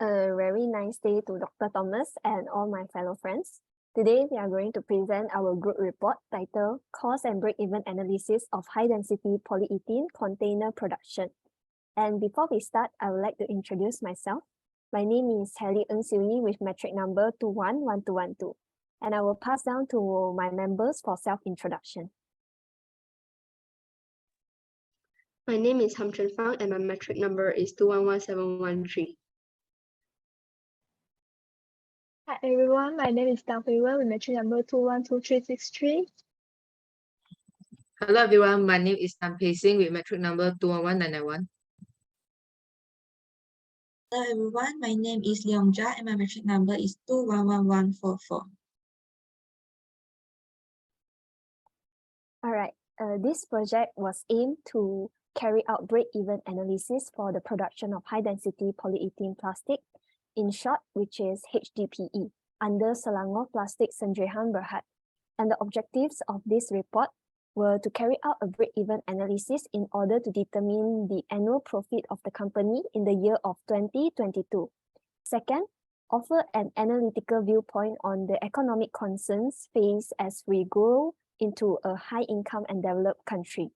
A very nice day to Dr. Thomas and all my fellow friends. Today, we are going to present our group report titled Cost and Break-Even Analysis of High-Density Polyethylene Container Production. And before we start, I would like to introduce myself. My name is Hallie Ng Xiu Yi with metric number 211212. And I will pass down to my members for self-introduction. My name is Chen Fang and my metric number is 211713. Hi everyone, my name is Hui Wen with metric number 212363. Hello everyone, my name is Pei Sing with metric number 211991. Hello everyone, my name is Yong Jia and my metric number is 211144. All right, this project was aimed to carry out break-even analysis for the production of high-density polyethylene plastic, in short, which is HDPE, under Selangor Plastic Sdn Berhad. And the objectives of this report were to carry out a break-even analysis in order to determine the annual profit of the company in the year of 2022. Second, offer an analytical viewpoint on the economic concerns faced as we grow into a high-income and developed country.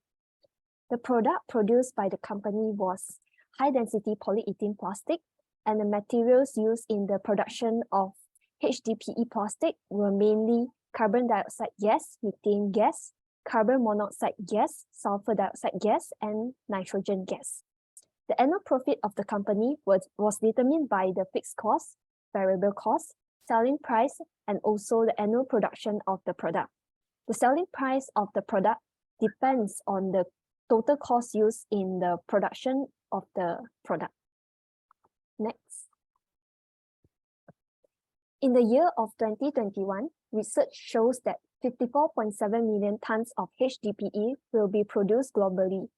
The product produced by the company was high-density polyethylene plastic, and the materials used in the production of HDPE plastic were mainly carbon dioxide gas, methane gas, carbon monoxide gas, sulfur dioxide gas, and nitrogen gas. The annual profit of the company was determined by the fixed cost, variable cost, selling price, and also the annual production of the product. The selling price of the product depends on the total cost used in the production of the product. Next. In the year of 2021, research shows that 54.7 million tons of HDPE will be produced globally.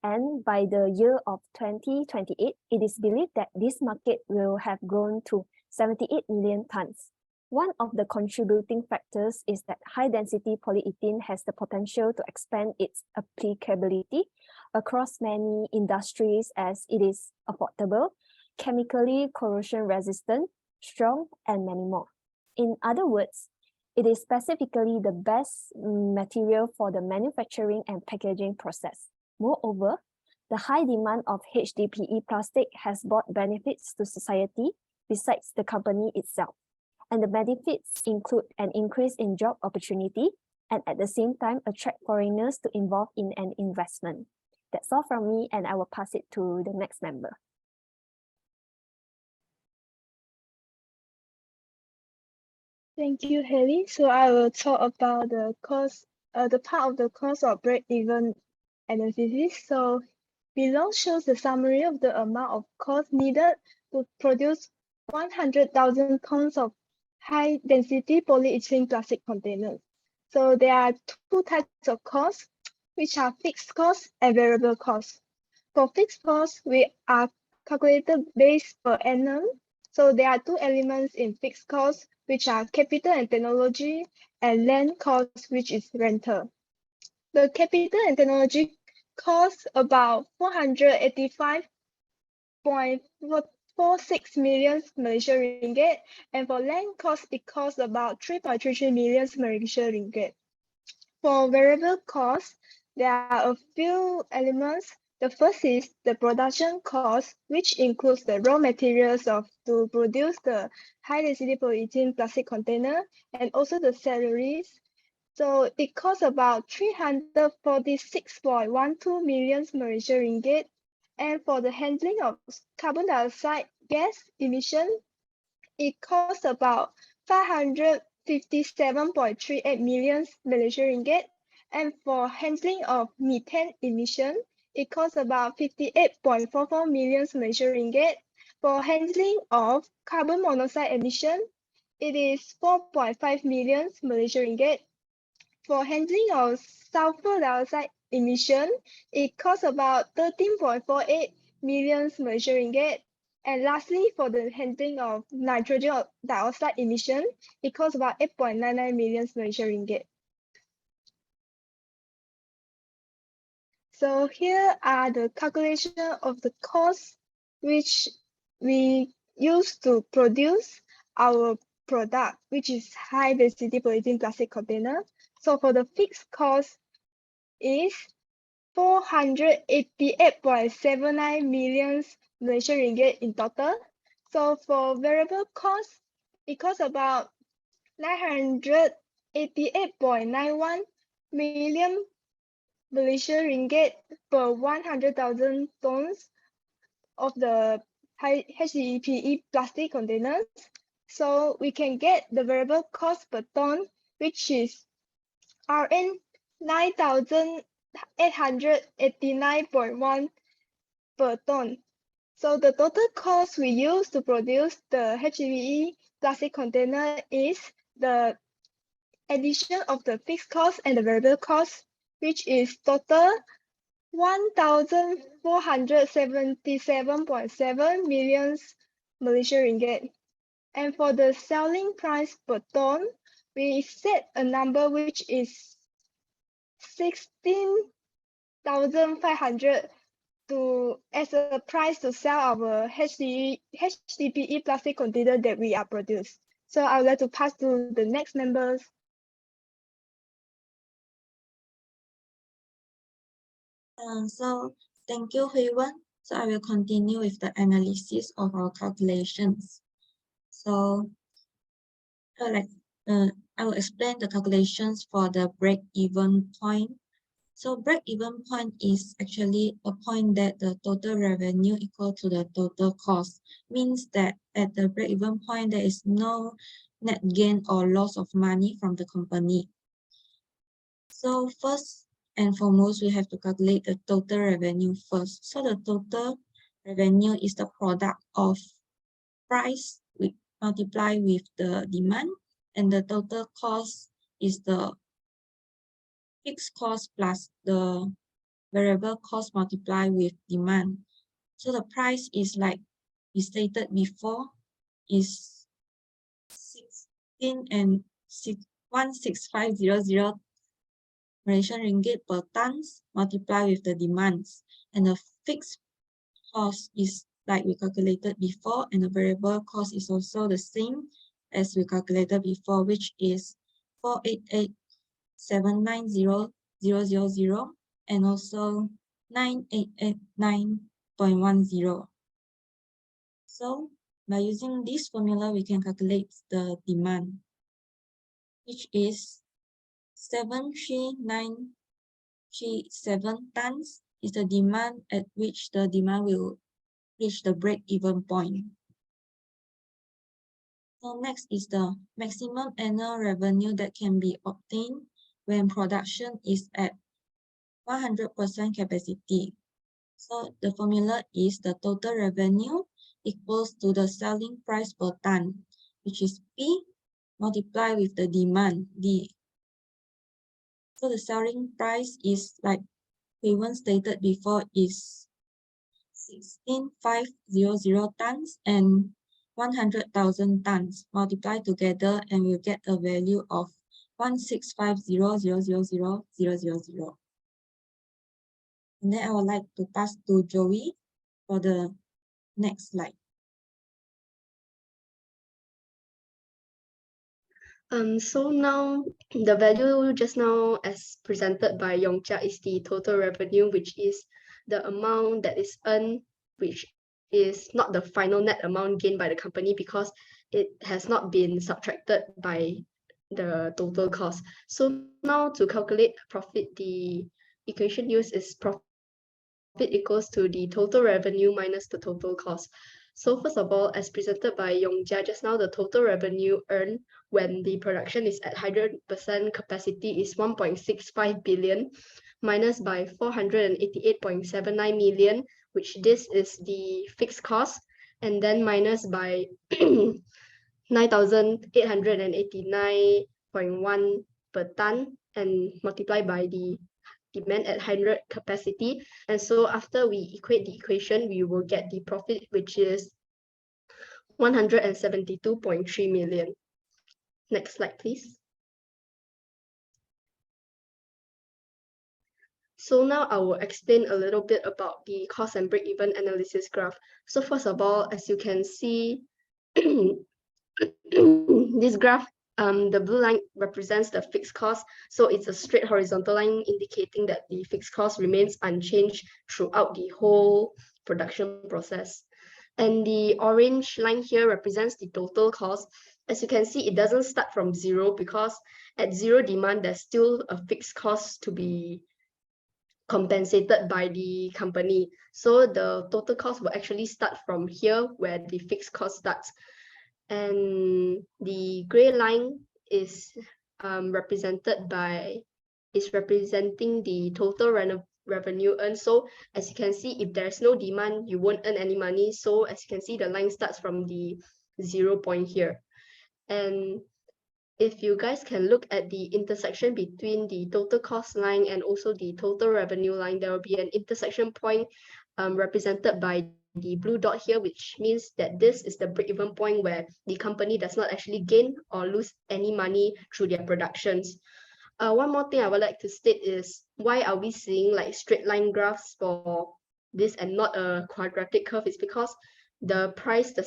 And by the year of 2028, it is believed that this market will have grown to 78 million tons. One of the contributing factors is that high-density polyethylene has the potential to expand its applicability across many industries as it is affordable, chemically corrosion-resistant, strong, and many more. In other words, it is specifically the best material for the manufacturing and packaging process. Moreover, the high demand of HDPE plastic has brought benefits to society besides the company itself. And the benefits include an increase in job opportunity and at the same time attract foreigners to involve in an investment. That's all from me, and I will pass it to the next member. Thank you, Haley. So I will talk about the cost, the part of the cost of break-even analysis. So below shows the summary of the amount of cost needed to produce 100,000 tons of high-density polyethylene plastic containers. So there are two types of costs, which are fixed costs and variable costs. For fixed costs, we are calculated based per annum. So there are two elements in fixed costs, which are capital and technology, and land cost, which is rental. The capital and technology costs about 485.46 million Malaysian ringgit, and for land cost, it costs about 3.33 million Malaysian ringgit. For variable costs, there are a few elements. The first is the production cost, which includes the raw materials to produce the high-density polyethylene plastic container and also the salaries. So it costs about 346.12 million Malaysian ringgit. And for the handling of carbon dioxide gas emission, it costs about 557.38 million Malaysian ringgit. And for handling of methane emission, it costs about 58.44 million Malaysian ringgit. For handling of carbon monoxide emission, it is 4.5 million Malaysian ringgit. For handling of sulfur dioxide emission, it costs about 13.48 million Malaysian ringgit. And lastly, for the handling of nitrogen dioxide emission, it costs about 8.99 million Malaysian ringgit. So here are the calculation of the cost which we used to produce our product, which is high density polyethylene plastic container. So for the fixed cost is 488.79 million Malaysian ringgit in total. So for variable cost, it costs about 988.91 million Malaysian ringgit per 100,000 tons of the high HDPE plastic containers. So we can get the variable cost per ton, which is RN 9,889.1 per ton. So the total cost we use to produce the HDPE plastic container is the addition of the fixed cost and the variable cost, which is total 1,477.7 million Malaysian ringgit. And for the selling price per ton, we set a number which is 16,500 as a price to sell our HDPE plastic container that we are produced. So I would like to pass to the next members. So thank you, Hui Wen. So I will continue with the analysis of our calculations. So I will explain the calculations for the break-even point. So break-even point is actually a point that the total revenue equal to the total cost. Means that at the break-even point, there is no net gain or loss of money from the company. So first and foremost, we have to calculate the total revenue first. So the total revenue is the product of price multiply with the demand, and the total cost is the fixed cost plus the variable cost multiplied with demand. So the price is like we stated before is 16 and 16500 Malaysian ringgit per tons multiplied with the demands, and the fixed cost is like we calculated before, and the variable cost is also the same as we calculated before, which is 488,790,000 and also 9889.10. So by using this formula, we can calculate the demand, which is 73937 tons is the demand at which the demand will reach the break-even point. So next is the maximum annual revenue that can be obtained when production is at 100% capacity. So the formula is the total revenue equals to the selling price per ton, which is P multiplied with the demand, D. So the selling price is like Hui Wen stated before is 16,500 tons and 100,000 tons multiplied together, and we'll get a value of 165,000,000,000. And then I would like to pass to Joey for the next slide. So now the value just now as presented by Yong Jia is the total revenue, which is the amount that is earned, which is not the final net amount gained by the company because it has not been subtracted by the total cost. So now to calculate profit, the equation used is profit equals to the total revenue minus the total cost. So first of all, as presented by Yong Jia just now, the total revenue earned when the production is at 100% capacity is 1.65 billion minus by 488.79 million, which this is the fixed cost, and then minus by 9,889.1 per ton and multiply by the demand at 100 capacity. And so after we equate the equation, we will get the profit, which is 172.3 million. Next slide, please. So now I will explain a little bit about the cost and break-even analysis graph. So first of all, as you can see, this graph, the blue line represents the fixed cost. So it's a straight horizontal line indicating that the fixed cost remains unchanged throughout the whole production process. And the orange line here represents the total cost. As you can see, it doesn't start from zero because at zero demand, there's still a fixed cost to be compensated by the company. So the total cost will actually start from here where the fixed cost starts. And the gray line is representing the total revenue earned. So as you can see, if there's no demand, you won't earn any money. So as you can see, the line starts from the 0 point here. And if you guys can look at the intersection between the total cost line and also the total revenue line, there will be an intersection point represented by the blue dot here, which means that this is the break-even point where the company does not actually gain or lose any money through their productions. One more thing I would like to state is, why are we seeing like straight line graphs for this and not a quadratic curve? Is because the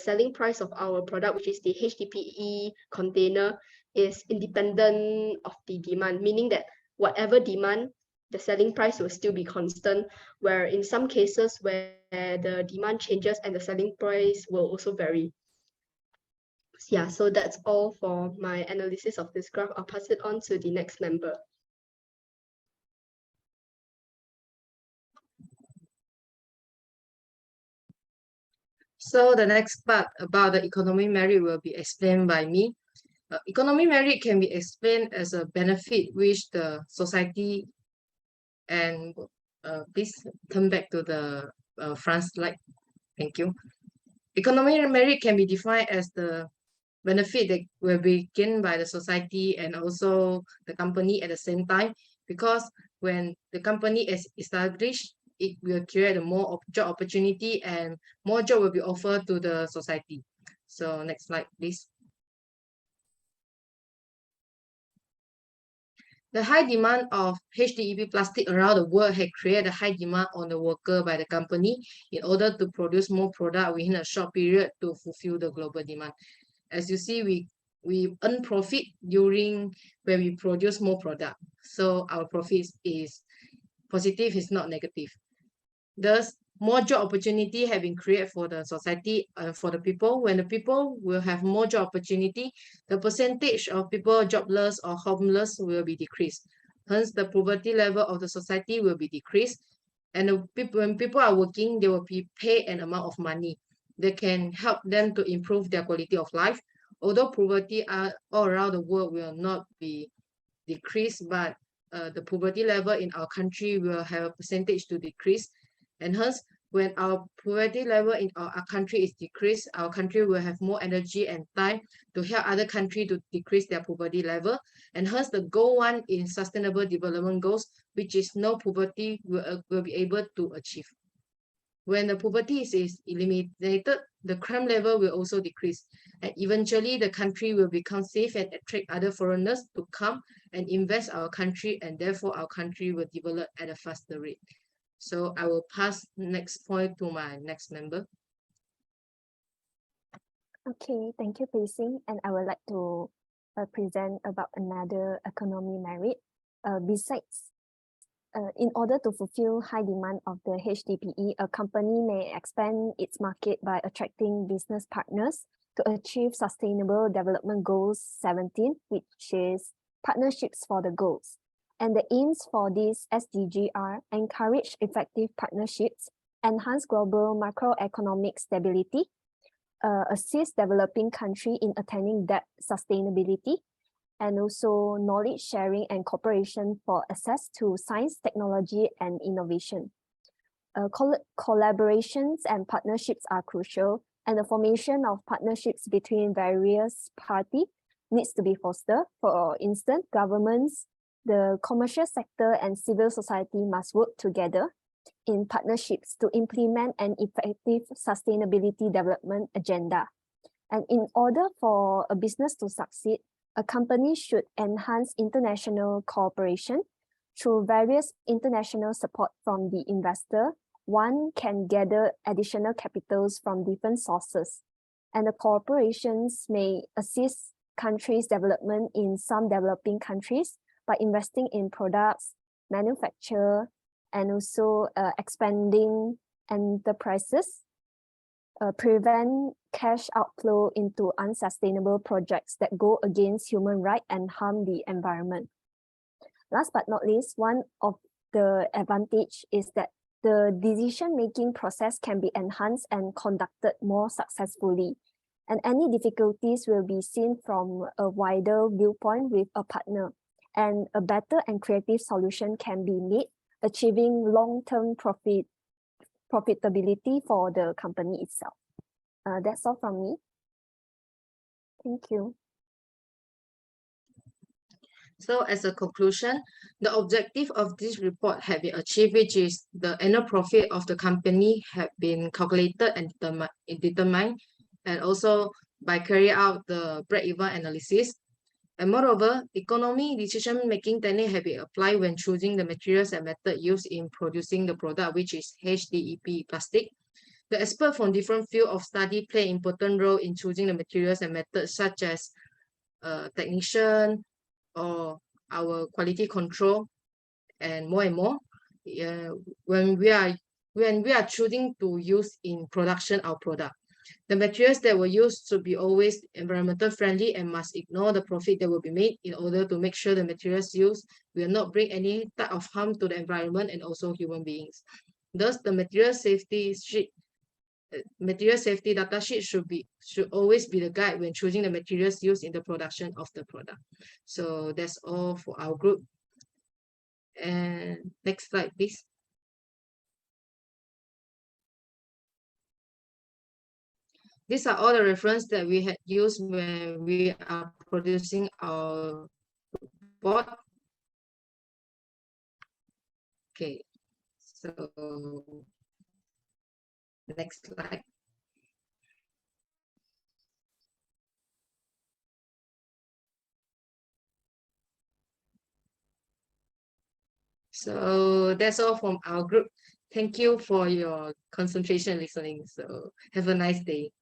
selling price of our product, which is the HDPE container, is independent of the demand, meaning that whatever demand, the selling price will still be constant, where in some cases where the demand changes and the selling price will also vary. Yeah, so that's all for my analysis of this graph. I'll pass it on to the next member. So the next part about the economic merit will be explained by me. Economic merit can be explained as a benefit which the society, and please turn back to the front slide. Thank you. Economic merit can be defined as the benefit that will be gained by the society and also the company at the same time, because when the company is established, it will create a more job opportunity and more job will be offered to the society. So next slide, please. The high demand of HDPE plastic around the world had created a high demand on the worker by the company in order to produce more product within a short period to fulfill the global demand. As you see, we earn profit during when we produce more product. So our profit is positive, is not negative. Thus, more job opportunity have been created for the society and for the people. When the people will have more job opportunity, the percentage of people jobless or homeless will be decreased. Hence, the poverty level of the society will be decreased. And when people are working, they will be paid an amount of money that can help them to improve their quality of life. Although poverty all around the world will not be decreased, but the poverty level in our country will have a percentage to decrease. And hence, when our poverty level in our country is decreased, our country will have more energy and time to help other countries to decrease their poverty level. And hence, the goal 1 in Sustainable Development Goals, which is no poverty, will be able to achieve. When the poverty is eliminated, the crime level will also decrease. And eventually, the country will become safe and attract other foreigners to come and invest our country, and therefore our country will develop at a faster rate. So I will pass next point to my next member. Okay, thank you, Pei Sing. And I would like to present about another economy merit. In order to fulfill high demand of the HDPE, a company may expand its market by attracting business partners to achieve Sustainable Development Goals 17, which is Partnerships for the Goals. And the aims for this SDG are encourage effective partnerships, enhance global macroeconomic stability, assist developing countries in attaining debt sustainability, and also knowledge sharing and cooperation for access to science, technology, and innovation. Collaborations and partnerships are crucial, and the formation of partnerships between various parties needs to be fostered. For instance, governments, the commercial sector, and civil society must work together in partnerships to implement an effective sustainability development agenda. And in order for a business to succeed, a company should enhance international cooperation. Through various international support from the investor, one can gather additional capitals from different sources. And the corporations may assist countries' development in some developing countries by investing in products, manufacture, and also expanding enterprises, prevent cash outflow into unsustainable projects that go against human rights and harm the environment. Last but not least, one of the advantage is that the decision-making process can be enhanced and conducted more successfully, and any difficulties will be seen from a wider viewpoint with a partner, and a better and creative solution can be made, achieving long-term profitability for the company itself. That's all from me. Thank you. So as a conclusion, the objective of this report have been achieved, which is the annual profit of the company have been calculated and determined, and also by carrying out the break-even analysis. And moreover, economy decision-making technique have been applied when choosing the materials and method used in producing the product, which is HDPE plastic. The experts from different fields of study play an important role in choosing the materials and methods, such as technician, or our quality control, and more. When we are choosing to use in production our product, the materials that were used should be always environmental friendly and must ignore the profit that will be made in order to make sure the materials used will not bring any type of harm to the environment and also human beings. Thus, the material safety data sheet should always be the guide when choosing the materials used in the production of the product. So that's all for our group. And next slide, please. These are all the reference that we had used when we are producing our report. Okay, so next slide. So that's all from our group. Thank you for your concentration listening. So have a nice day.